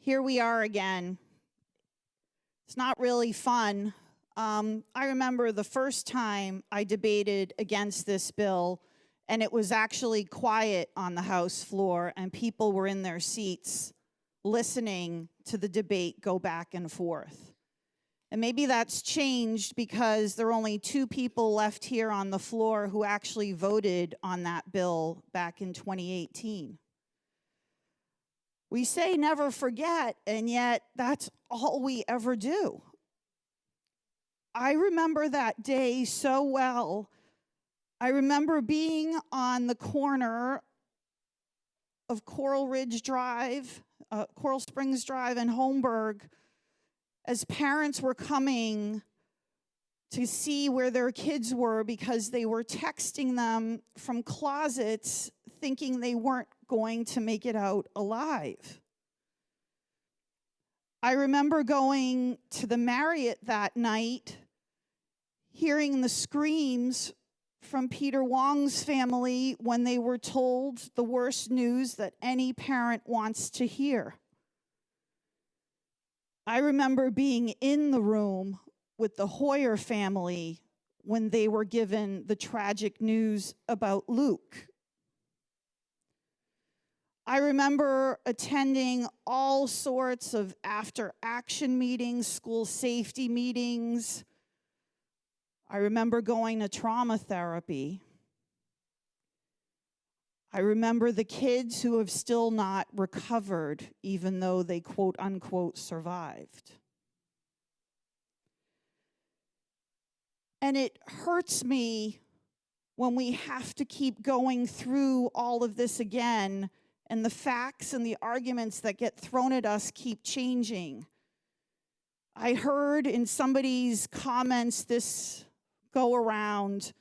here we are again. It's not really fun. I remember the first time I debated against this bill, and it was actually quiet on the House floor, and people were in their seats listening to the debate go back and forth. And maybe that's changed because there are only 2 people left here on the floor who actually voted on that bill back in 2018. We say never forget, and yet that's all we ever do. I remember that day so well. I remember being on the corner of Coral Springs Drive and Holmberg as parents were coming to see where their kids were because they were texting them from closets thinking they weren't going to make it out alive. I remember going to the Marriott that night, hearing the screams from Peter Wong's family when they were told the worst news that any parent wants to hear. I remember being in the room with the Hoyer family when they were given the tragic news about Luke. I remember attending all sorts of after-action meetings, school safety meetings. I remember going to trauma therapy. I remember the kids who have still not recovered, even though they quote unquote survived. And it hurts me when we have to keep going through all of this again, and the facts and the arguments that get thrown at us keep changing. I heard in somebody's comments this go around,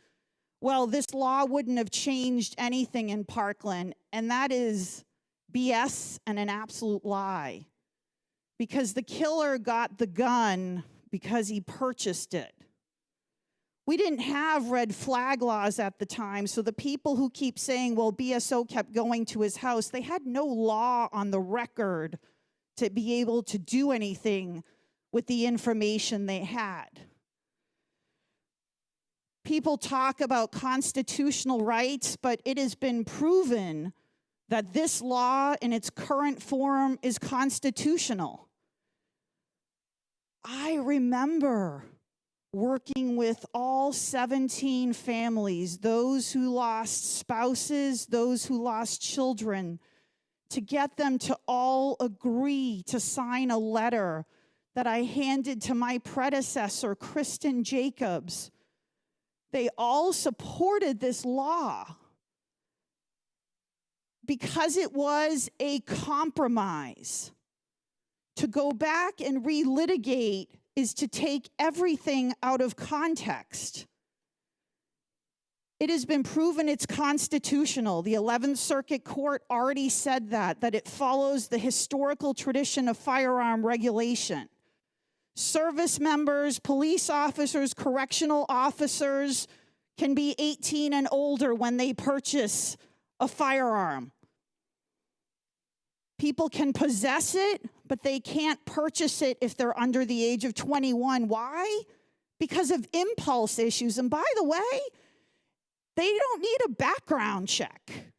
well, this law wouldn't have changed anything in Parkland, and that is BS and an absolute lie. Because the killer got the gun because he purchased it. We didn't have red flag laws at the time, so the people who keep saying, well, BSO kept going to his house, they had no law on the record to be able to do anything with the information they had. People talk about constitutional rights, but it has been proven that this law in its current form is constitutional. I remember working with all 17 families, those who lost spouses, those who lost children, to get them to all agree to sign a letter that I handed to my predecessor, Kristen Jacobs. They all supported this law because it was a compromise. To go back and relitigate is to take everything out of context. It has been proven it's constitutional. The 11th Circuit Court already said that it follows the historical tradition of firearm regulation. Service members, police officers, correctional officers can be 18 and older when they purchase a firearm. People can possess it, but they can't purchase it if they're under the age of 21. Why? Because of impulse issues. And by the way, they don't need a background check.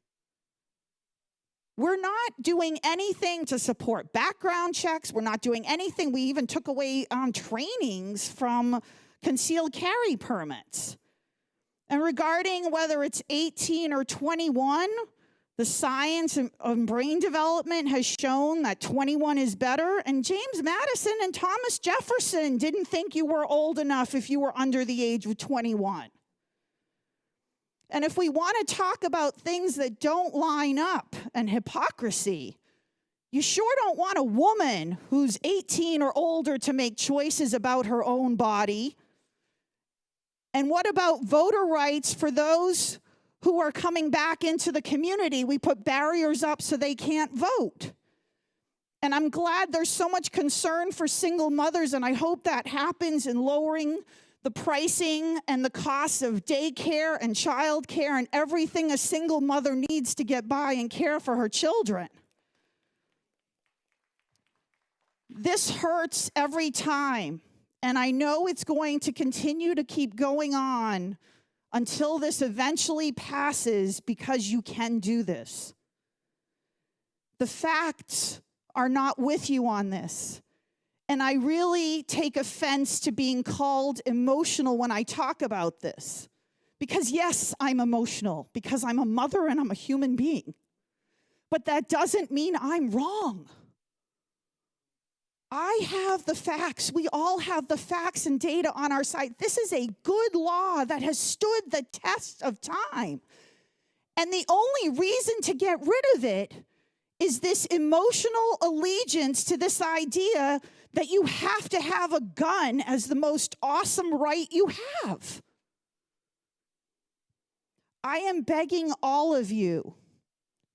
We're not doing anything to support background checks. We're not doing anything. We even took away trainings from concealed carry permits. And regarding whether it's 18 or 21, the science and brain development has shown that 21 is better. And James Madison and Thomas Jefferson didn't think you were old enough if you were under the age of 21. And if we want to talk about things that don't line up and hypocrisy, you sure don't want a woman who's 18 or older to make choices about her own body. And what about voter rights for those who are coming back into the community? We put barriers up so they can't vote. And I'm glad there's so much concern for single mothers, and I hope that happens in lowering the pricing and the costs of daycare and childcare and everything a single mother needs to get by and care for her children. This hurts every time, and I know it's going to continue to keep going on until this eventually passes, because you can do this. The facts are not with you on this. And I really take offense to being called emotional when I talk about this. Because yes, I'm emotional, because I'm a mother and I'm a human being. But that doesn't mean I'm wrong. I have the facts. We all have the facts and data on our side. This is a good law that has stood the test of time. And the only reason to get rid of it is this emotional allegiance to this idea that you have to have a gun as the most awesome right you have. I am begging all of you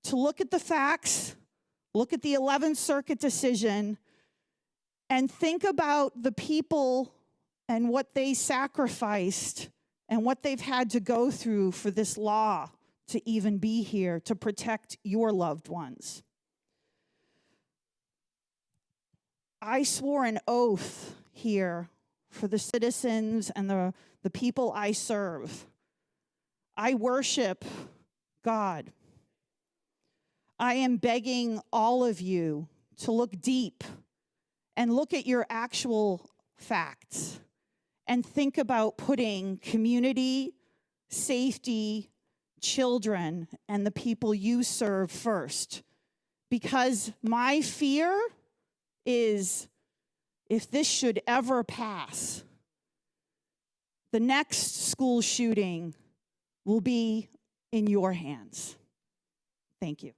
to look at the facts, look at the 11th Circuit decision, and think about the people and what they sacrificed and what they've had to go through for this law to even be here to protect your loved ones. I swore an oath here for the citizens and the people I serve. I worship God. I am begging all of you to look deep and look at your actual facts and think about putting community, safety, children, and the people you serve first. Because my fear is, if this should ever pass, the next school shooting will be in your hands. Thank you.